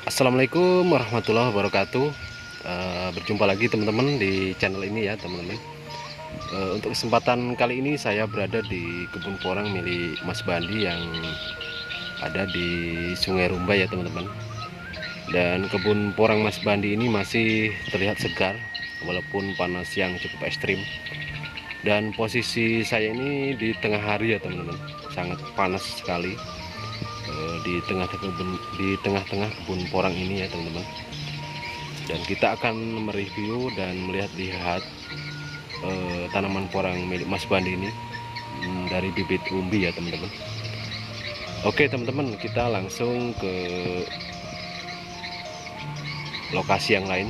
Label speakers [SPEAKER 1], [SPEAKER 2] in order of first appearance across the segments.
[SPEAKER 1] Assalamualaikum warahmatullahi wabarakatuh. Berjumpa lagi teman-teman di channel ini ya teman-teman. Untuk kesempatan kali ini saya berada di kebun porang milik Mas Bandi yang ada di Sungai Rumbai ya teman-teman. Dan kebun porang Mas Bandi ini masih terlihat segar walaupun panas yang cukup ekstrim. Dan posisi saya ini di tengah hari ya teman-teman, sangat panas sekali di tengah-tengah kebun porang ini ya teman-teman. Dan kita akan mereview dan melihat tanaman porang milik Mas Bandi ini dari bibit umbi ya teman-teman. Oke teman-teman, kita langsung ke lokasi yang lain.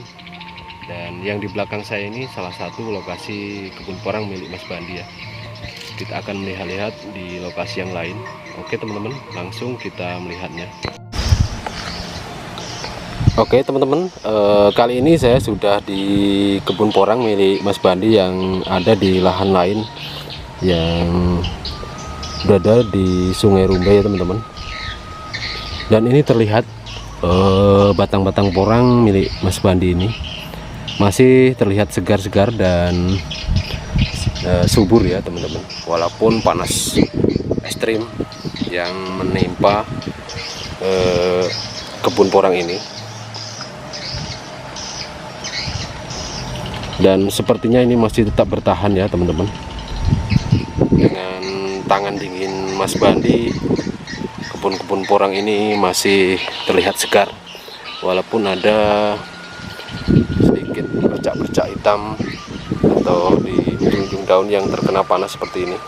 [SPEAKER 1] Dan yang di belakang saya ini salah satu lokasi kebun porang milik Mas Bandi ya. Kita akan melihat-lihat di lokasi yang lain. Oke teman-teman, langsung kita melihatnya. Oke teman-teman, kali ini saya sudah di kebun porang milik Mas Bandi yang ada di lahan lain yang berada di Sungai Rumbai ya teman-teman. Dan ini terlihat batang-batang porang milik Mas Bandi ini masih terlihat segar-segar dan subur ya teman-teman, walaupun panas ekstrim yang menimpa kebun porang ini. Dan sepertinya ini masih tetap bertahan ya teman-teman. Dengan tangan dingin Mas Bandi, kebun-kebun porang ini masih terlihat segar walaupun ada sedikit bercak-bercak hitam atau di ujung-ujung daun yang terkena panas seperti ini.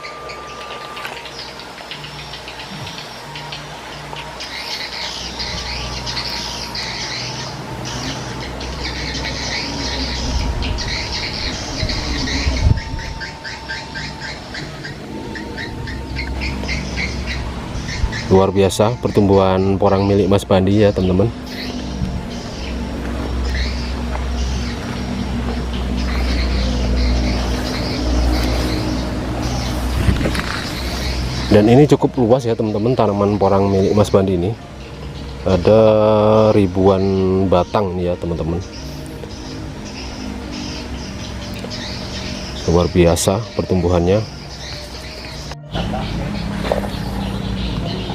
[SPEAKER 1] Luar biasa pertumbuhan porang milik Mas Bandi ya teman-teman. Dan ini cukup luas ya teman-teman, tanaman porang milik Mas Bandi ini ada ribuan batang nih ya teman-teman. Luar biasa pertumbuhannya.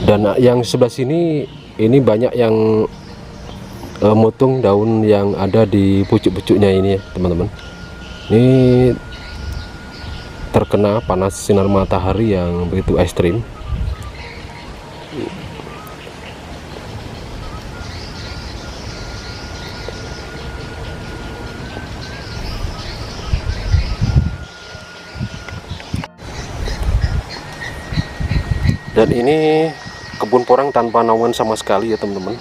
[SPEAKER 1] Dan yang sebelah sini ini banyak yang motong daun yang ada di pucuk-pucuknya ini ya teman-teman. Ini terkena panas sinar matahari yang begitu ekstrim. Dan ini kebun porang tanpa naungan sama sekali ya teman-teman.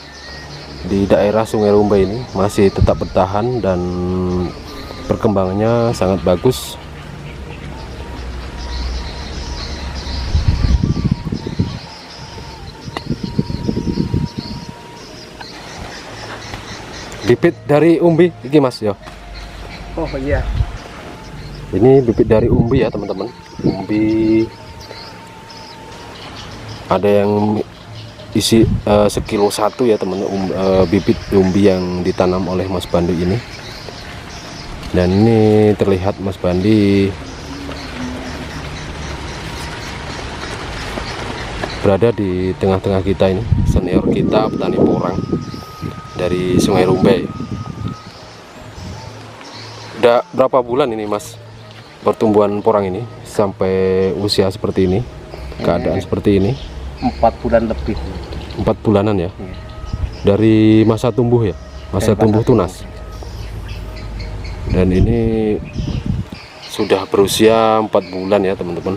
[SPEAKER 1] Di daerah Sungai Rumbai ini masih tetap bertahan dan perkembangannya sangat bagus. Bibit dari umbi iki Mas ya.
[SPEAKER 2] Oh iya.
[SPEAKER 1] Ini bibit dari umbi ya teman-teman. Umbi ada yang isi sekilo satu ya teman-teman, bibit umbi yang ditanam oleh Mas Bandi ini. Dan ini terlihat Mas Bandi berada di tengah-tengah kita ini, senior kita petani porang dari Sungai Rumbai. Udah berapa bulan ini Mas pertumbuhan porang ini sampai usia seperti ini, keadaan seperti ini?
[SPEAKER 2] 4 bulan lebih.
[SPEAKER 1] 4 bulanan ya? Dari masa tumbuh ya? Masa tumbuh tunas. Dan ini sudah berusia 4 bulan ya teman-teman.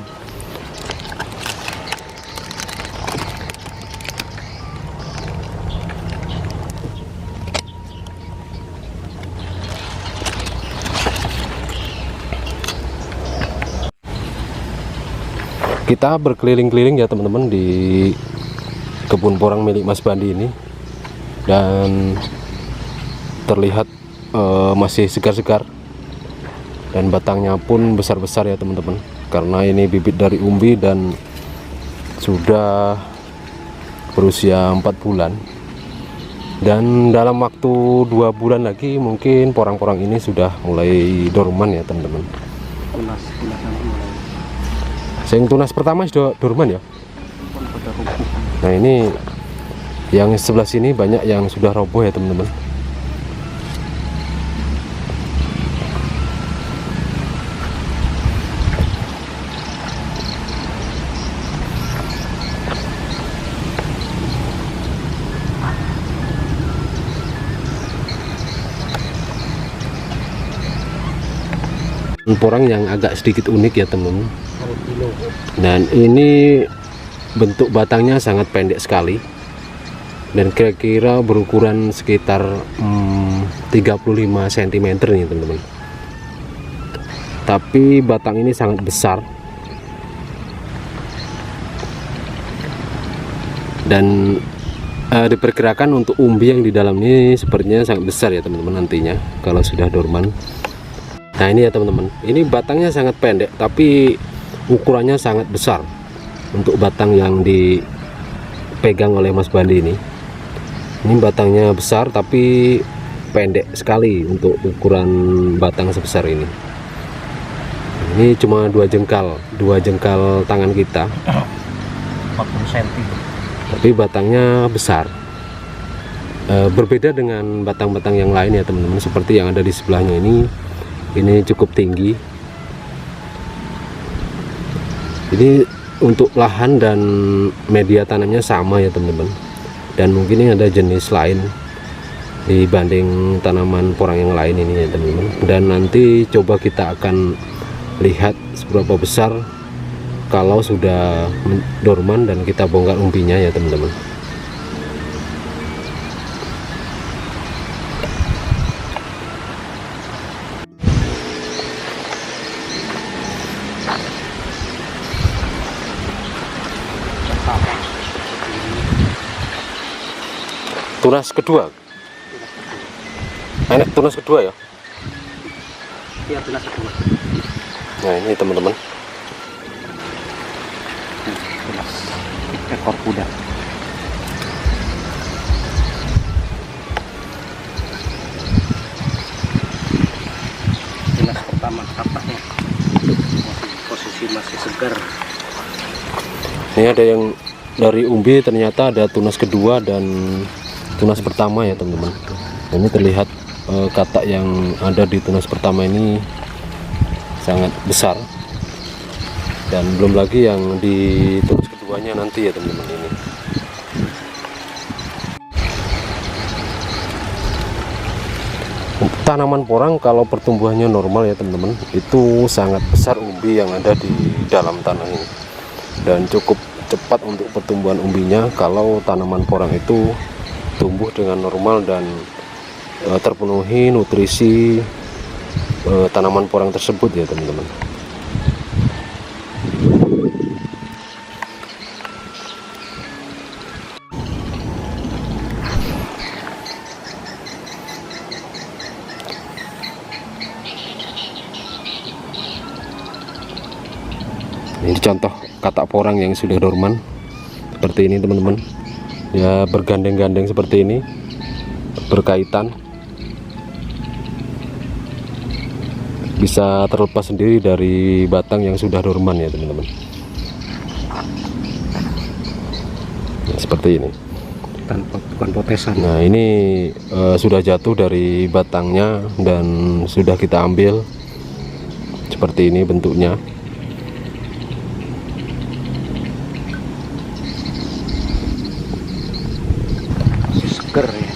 [SPEAKER 1] Kita berkeliling-keliling ya teman-teman di kebun porang milik Mas Bandi ini, dan terlihat masih segar-segar dan batangnya pun besar-besar ya teman-teman, karena ini bibit dari umbi dan sudah berusia 4 bulan. Dan dalam waktu 2 bulan lagi mungkin porang-porang ini sudah mulai dorman ya teman-teman.
[SPEAKER 2] Tunas mulai.
[SPEAKER 1] Yang tunas pertama sudah dorman ya.
[SPEAKER 2] Pada rubuh.
[SPEAKER 1] Nah ini yang sebelah sini banyak yang sudah roboh ya teman-teman. Porang yang agak sedikit unik ya teman-teman. Dan ini bentuk batangnya sangat pendek sekali dan kira-kira berukuran sekitar 35 cm nih teman-teman. Tapi batang ini sangat besar dan diperkirakan untuk umbi yang di dalam ini sepertinya sangat besar ya teman-teman nantinya kalau sudah dorman. Nah ini ya teman-teman, ini batangnya sangat pendek tapi ukurannya sangat besar untuk batang yang dipegang oleh Mas Bandi ini. Ini batangnya besar tapi pendek sekali untuk ukuran batang sebesar ini. Ini cuma 2 jengkal tangan kita,
[SPEAKER 2] 40 cm.
[SPEAKER 1] tapi batangnya besar. Berbeda dengan batang-batang yang lain ya teman-teman, seperti yang ada di sebelahnya ini cukup tinggi. Ini untuk lahan dan media tanamnya sama ya teman-teman, dan mungkin ini ada jenis lain dibanding tanaman porang yang lain ini ya teman-teman. Dan nanti coba kita akan lihat seberapa besar kalau sudah dorman dan kita bongkar umbinya ya teman-teman. Tunas kedua. Enak tunas kedua ya.
[SPEAKER 2] Iya, tunas kedua.
[SPEAKER 1] Nah ini teman-teman.
[SPEAKER 2] Tunas ekor kuda. Tunas pertama tapaknya posisi masih segar.
[SPEAKER 1] Ini ada yang dari umbi, ternyata ada tunas kedua dan tunas pertama ya teman-teman. Ini terlihat katak yang ada di tunas pertama ini sangat besar, dan belum lagi yang di tunas keduanya nanti ya teman-teman. Ini untuk tanaman porang kalau pertumbuhannya normal ya teman-teman, itu sangat besar umbi yang ada di dalam tanah ini, dan cukup cepat untuk pertumbuhan umbinya kalau tanaman porang itu tumbuh dengan normal dan terpenuhi nutrisi tanaman porang tersebut ya teman-teman. Ini contoh katak porang yang sudah dorman seperti ini teman-teman ya, bergandeng-gandeng seperti ini, berkaitan, bisa terlepas sendiri dari batang yang sudah dorman ya teman-teman. Nah, seperti ini
[SPEAKER 2] Tanpa bukan potesan.
[SPEAKER 1] Nah ini sudah jatuh dari batangnya dan sudah kita ambil. Seperti ini bentuknya.
[SPEAKER 2] Seger ya.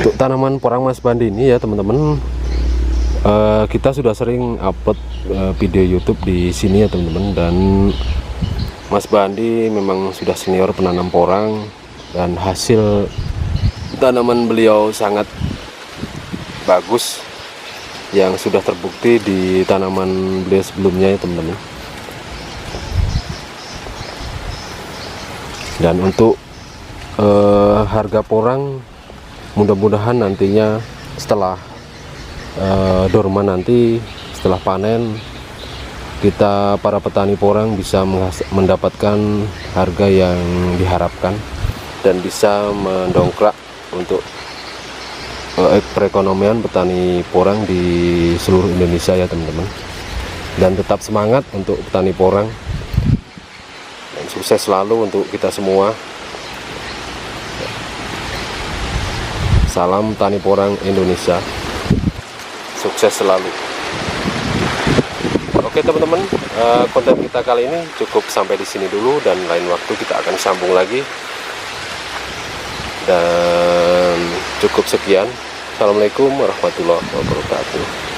[SPEAKER 1] Untuk tanaman porang Mas Bandi ini ya teman-teman, kita sudah sering upload video YouTube di sini ya teman-teman, dan Mas Bandi memang sudah senior penanam porang dan hasil tanaman beliau sangat bagus yang sudah terbukti di tanaman beliau sebelumnya ya teman-teman. Dan untuk harga porang mudah-mudahan nantinya setelah dorman nanti, setelah panen, kita para petani porang bisa mendapatkan harga yang diharapkan dan bisa mendongkrak untuk perekonomian petani porang di seluruh Indonesia ya teman-teman. Dan tetap semangat untuk petani porang, dan sukses selalu untuk kita semua. Salam tani porang Indonesia, sukses selalu. Oke teman-teman, konten kita kali ini cukup sampai di sini dulu, dan lain waktu kita akan sambung lagi. Dan cukup sekian. Assalamualaikum warahmatullahi wabarakatuh.